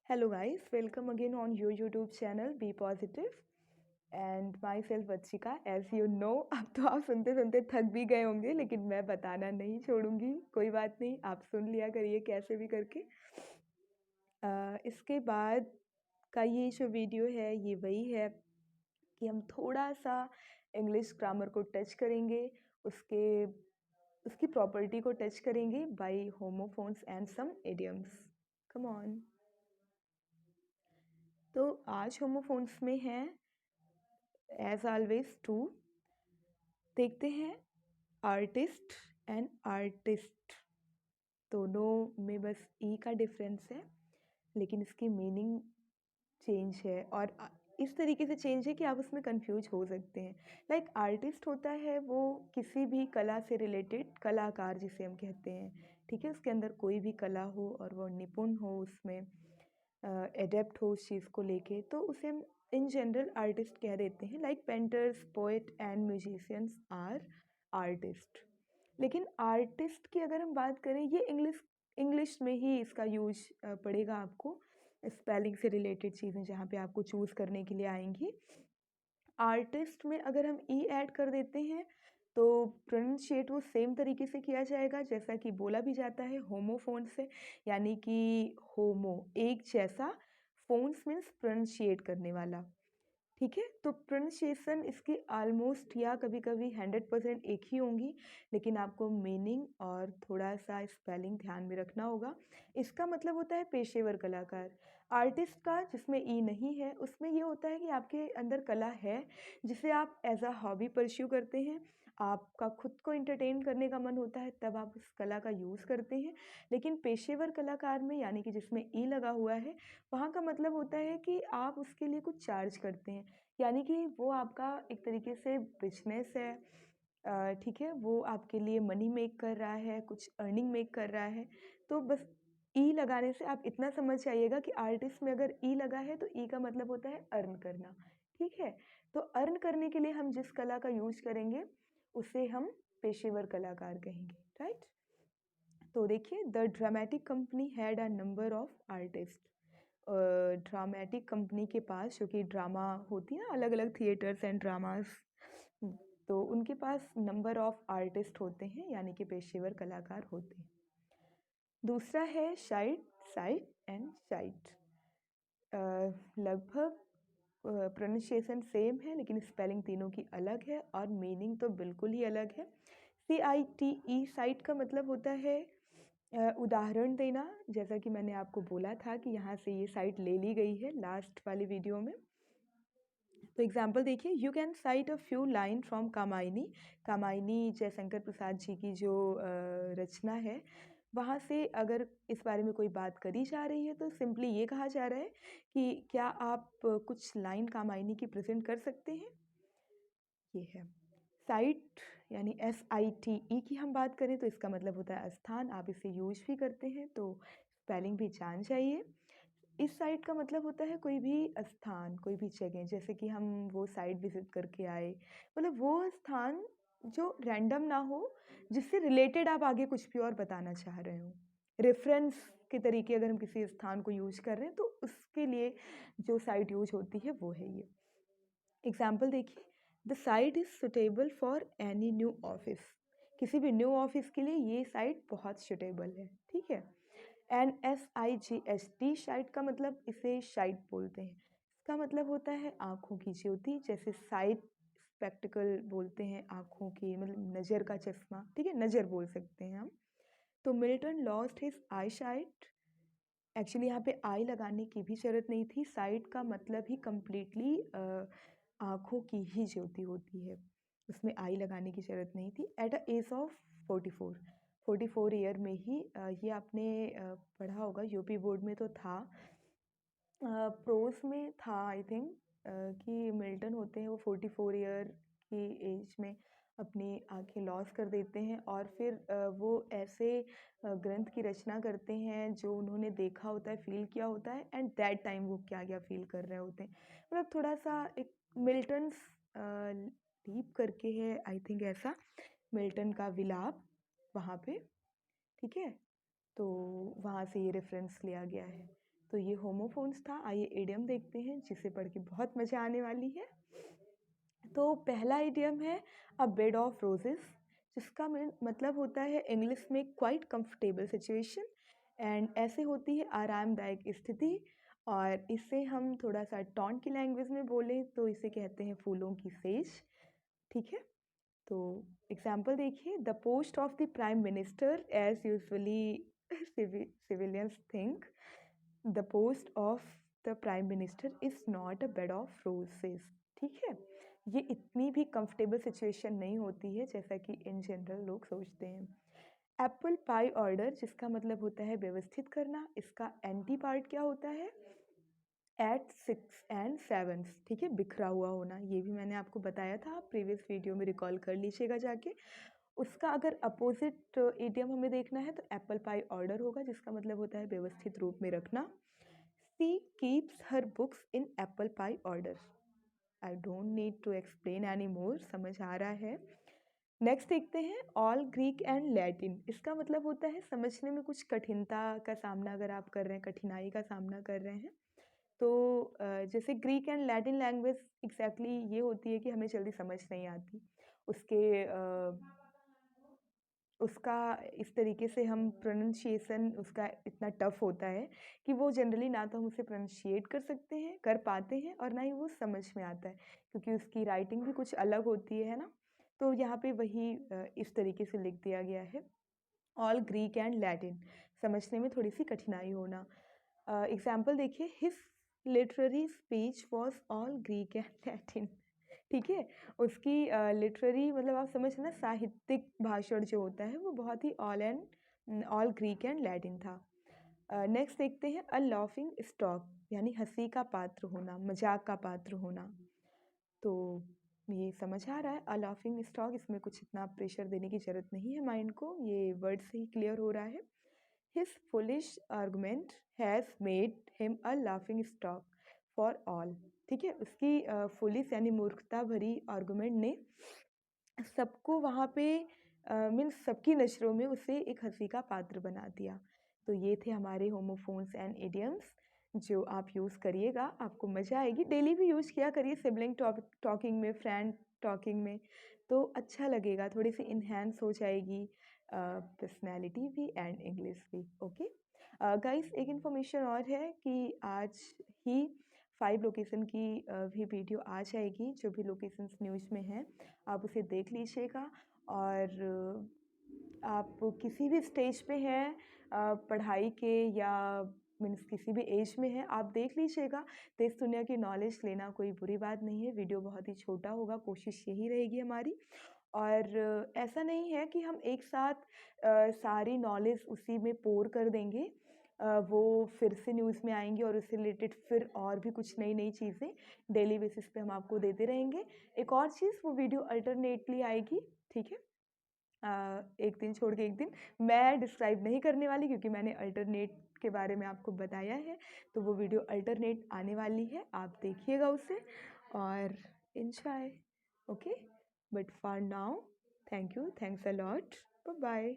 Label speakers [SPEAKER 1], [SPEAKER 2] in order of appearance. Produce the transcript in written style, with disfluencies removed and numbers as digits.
[SPEAKER 1] Hello guys, welcome again on your YouTube channel Be Positive and myself Vachika. As you know, अब तो आप सुनते सुनते थक भी गए होंगे, लेकिन मैं बताना नहीं छोड़ूंगी। कोई बात नहीं, आप सुन लिया करिए कैसे भी करके। इसके बाद का ये जो वीडियो है ये वही है कि हम थोड़ा सा इंग्लिश ग्रामर को टच करेंगे, उसके उसकी प्रॉपर्टी को टच करेंगे by homophones and some idioms. Come on. तो आज होमोफोन्स में है एज ऑलवेज टू। देखते हैं आर्टिस्ट एंड आर्टिस्ट, दोनों में बस ई का डिफरेंस है, लेकिन इसकी मीनिंग चेंज है और इस तरीके से चेंज है कि आप उसमें कंफ्यूज हो सकते हैं। लाइक आर्टिस्ट होता है वो किसी भी कला से रिलेटेड कलाकार जिसे हम कहते हैं, ठीक है, उसके अंदर कोई भी कला हो और वो निपुण हो, उसमें एडेप्ट हो उस चीज़ को लेके, तो उसे हम इन जनरल आर्टिस्ट कह देते हैं। Like painters, poet and musicians are artist. लेकिन आर्टिस्ट की अगर हम बात करें, ये इंग्लिश में ही इसका यूज पड़ेगा आपको, स्पेलिंग से रिलेटेड चीज़ें जहाँ पे आपको चूज़ करने के लिए आएंगी। आर्टिस्ट में अगर हम ई ऐड कर देते हैं तो प्रोनाउंशिएट वो सेम तरीके से किया जाएगा जैसा कि बोला भी जाता है होमोफोन से, यानी कि होमो एक जैसा, फोन्स मीन्स प्रोनाउंशिएट करने वाला, ठीक है। तो प्रोनाउंसिएशन इसकी ऑलमोस्ट या कभी कभी 100% एक ही होंगी, लेकिन आपको मीनिंग और थोड़ा सा स्पेलिंग ध्यान में रखना होगा। इसका मतलब होता है पेशेवर कलाकार। आर्टिस्ट का जिसमें ई नहीं है उसमें ये होता है कि आपके अंदर कला है जिसे आप एज अ हॉबी परस्यू करते हैं, आपका खुद को इंटरटेन करने का मन होता है तब आप उस कला का यूज़ करते हैं। लेकिन पेशेवर कलाकार में, यानी कि जिसमें ई लगा हुआ है, वहाँ का मतलब होता है कि आप उसके लिए कुछ चार्ज करते हैं, यानी कि वो आपका एक तरीके से बिजनेस है, ठीक है, वो आपके लिए मनी मेक कर रहा है, कुछ अर्निंग मेक कर रहा है। तो बस ई लगाने से आप इतना समझ जाइएगा कि आर्टिस्ट में अगर ई लगा है तो ई का मतलब होता है अर्न करना, ठीक है। तो अर्न करने के लिए हम जिस कला का यूज करेंगे उसे हम पेशेवर कलाकार कहेंगे, राइट। तो देखिए, the dramatic company had a number of artist. Dramatic company के पास, जो कि ड्रामा होती है ना, अलग अलग थिएटर्स एंड ड्रामास, तो उनके पास नंबर ऑफ आर्टिस्ट होते हैं, यानी कि पेशेवर कलाकार होते हैं। दूसरा है शाइट, साइट एंड शाइट। लगभग प्रोनाउंसिएशन सेम है, लेकिन स्पेलिंग तीनों की अलग है और मीनिंग तो बिल्कुल ही अलग है। CITE, साइट का मतलब होता है उदाहरण देना, जैसा कि मैंने आपको बोला था कि यहाँ से ये साइट ले ली गई है लास्ट वाली वीडियो में। तो एग्जाम्पल देखिए, you can cite a few line from Kamayani. Kamayani Jaishankar Prasad ji की जो रचना है, वहाँ से अगर इस बारे में कोई बात करी जा रही है तो सिंपली ये कहा जा रहा है कि क्या आप कुछ लाइन कामायनी की प्रेजेंट कर सकते हैं, ये है। साइट यानी SITE की हम बात करें तो इसका मतलब होता है स्थान, आप इसे यूज भी करते हैं तो स्पेलिंग भी जान चाहिए। इस साइट का मतलब होता है कोई भी स्थान, कोई भी जगह, जैसे कि हम वो साइट विजिट करके आए, मतलब वो स्थान जो रैंडम ना हो, जिससे रिलेटेड आप आगे कुछ भी और बताना चाह रहे हो। रेफरेंस के तरीके अगर हम किसी स्थान को यूज कर रहे हैं तो उसके लिए जो साइट यूज होती है वो है ये। एग्जाम्पल देखिए, the site is suitable for any new office. किसी भी न्यू ऑफिस के लिए ये साइट बहुत सुटेबल है, ठीक है। NSIGHT, शाइट का मतलब, इसे शाइट बोलते हैं, इसका मतलब होता है आँखों की ज्योति, जैसे साइट स्पेक्टिकल बोलते हैं आँखों की, मतलब नज़र का चश्मा, ठीक है, नज़र बोल सकते हैं हम। तो मिल्टन लॉस्ट हिज आई साइट। एक्चुअली यहाँ पे आई लगाने की भी ज़रूरत नहीं थी, साइट का मतलब ही कम्प्लीटली आँखों की ही ज्योति होती है, उसमें आई लगाने की ज़रूरत नहीं थी। At a age of 44 year में ही, ये आपने पढ़ा होगा, यूपी बोर्ड में तो था, प्रोज में था आई थिंक, कि मिल्टन होते हैं वो 44 ईयर की एज में अपनी आंखें लॉस कर देते हैं और फिर वो ऐसे ग्रंथ की रचना करते हैं जो उन्होंने देखा होता है, फील किया होता है, एंड दैट टाइम वो क्या क्या फील कर रहे होते हैं। मतलब थोड़ा सा एक मिल्टन्स लीप करके है आई थिंक, ऐसा मिल्टन का विलाप वहाँ पे, ठीक है। तो वहाँ से ये रेफरेंस लिया गया है। तो ये होमोफोन्स था। आइए इडियम देखते हैं जिसे पढ़ के बहुत मज़ा आने वाली है। तो पहला इडियम है अ बेड ऑफ रोजेस, जिसका मतलब होता है इंग्लिश में क्वाइट कंफर्टेबल सिचुएशन, एंड ऐसे होती है आरामदायक स्थिति। और इसे हम थोड़ा सा टॉन्ट की लैंग्वेज में बोलें तो इसे कहते हैं फूलों की सेज। ठीक है, तो एग्जाम्पल देखिए, the post of the prime minister as usually civilians think, the post of the prime minister is not a bed of roses. ठीक है, ये इतनी भी कंफर्टेबल सिचुएशन नहीं होती है जैसा कि इन जनरल लोग सोचते हैं। एप्पल पाई ऑर्डर, जिसका मतलब होता है व्यवस्थित करना, इसका एंटी पार्ट क्या होता है? At 6 and 7। ठीक है, बिखरा हुआ होना, ये भी मैंने आपको बताया था, आप प्रीवियस वीडियो में रिकॉल कर लीजिएगा जाके। उसका अगर अपोजिट इडियम हमें देखना है तो एप्पल पाई ऑर्डर होगा, जिसका मतलब होता है व्यवस्थित रूप में रखना। She keeps her books in apple pie order. I don't need to explain any more, समझ आ रहा है। नेक्स्ट देखते हैं ऑल ग्रीक एंड लैटिन। इसका मतलब होता है समझने में कुछ कठिनता का सामना अगर आप कर रहे हैं, कठिनाई का सामना कर रहे हैं, तो जैसे Greek and Latin language exactly ये होती है कि हमें जल्दी समझ नहीं आती। उसके उसका इस तरीके से हम प्रोनंसिएशन उसका इतना टफ होता है कि वो जनरली ना तो हम उसे प्रोनंशिएट कर पाते हैं और ना ही वो समझ में आता है, क्योंकि उसकी राइटिंग भी कुछ अलग होती है ना। तो यहाँ पे वही इस तरीके से लिख दिया गया है, ऑल ग्रीक एंड लैटिन, समझने में थोड़ी सी कठिनाई होना। एग्जाम्पल देखिए, his literary speech was all Greek and Latin. ठीक है, उसकी लिटरेरी मतलब आप समझ ना, साहित्यिक भाषण जो होता है वो बहुत ही ऑल ग्रीक एंड लैटिन था। नेक्स्ट देखते हैं अ लॉफिंग स्टॉक, यानी हंसी का पात्र होना, मजाक का पात्र होना। तो ये समझ आ रहा है अ लाफिंग स्टॉक, इसमें कुछ इतना प्रेशर देने की ज़रूरत नहीं है माइंड को, ये वर्ड से ही क्लियर हो रहा है। His foolish argument has made him a laughing stock for all. ठीक है, उसकी फुलिश यानी मूर्खता भरी आर्गुमेंट ने सबको वहाँ पे मीन्स सबकी नज़रों में उसे एक हंसी का पात्र बना दिया। तो ये थे हमारे होमोफोन्स एंड इडियम्स, जो आप यूज़ करिएगा, आपको मज़ा आएगी। डेली भी यूज़ किया करिए, सिबलिंग टॉकिंग में, फ्रेंड टॉकिंग में, तो अच्छा लगेगा, थोड़ी सी इन्हेंस हो जाएगी पर्सनैलिटी भी एंड इंग्लिश भी। ओके गाइस, एक इन्फॉर्मेशन और है कि आज ही 5 लोकेशन की भी वीडियो आ जाएगी, जो भी लोकेशंस न्यूज़ में हैं आप उसे देख लीजिएगा। और आप किसी भी स्टेज पे हैं पढ़ाई के, या मीन्स किसी भी एज में है, आप देख लीजिएगा। देश दुनिया की नॉलेज लेना कोई बुरी बात नहीं है, वीडियो बहुत ही छोटा होगा, कोशिश यही रहेगी हमारी। और ऐसा नहीं है कि हम एक साथ सारी नॉलेज उसी में पोर कर देंगे, वो फिर से न्यूज़ में आएंगी और उससे रिलेटेड फिर और भी कुछ नई नई चीज़ें डेली बेसिस पे हम आपको देते रहेंगे। एक और चीज़, वो वीडियो अल्टरनेटली आएगी। ठीक है, एक दिन छोड़ के एक दिन, मैं डिस्क्राइब नहीं करने वाली क्योंकि मैंने अल्टरनेट के बारे में आपको बताया है, तो वो वीडियो अल्टरनेट आने वाली है, आप देखिएगा उसे और enjoy. Okay, but for now, thank you, thanks a lot, bye bye.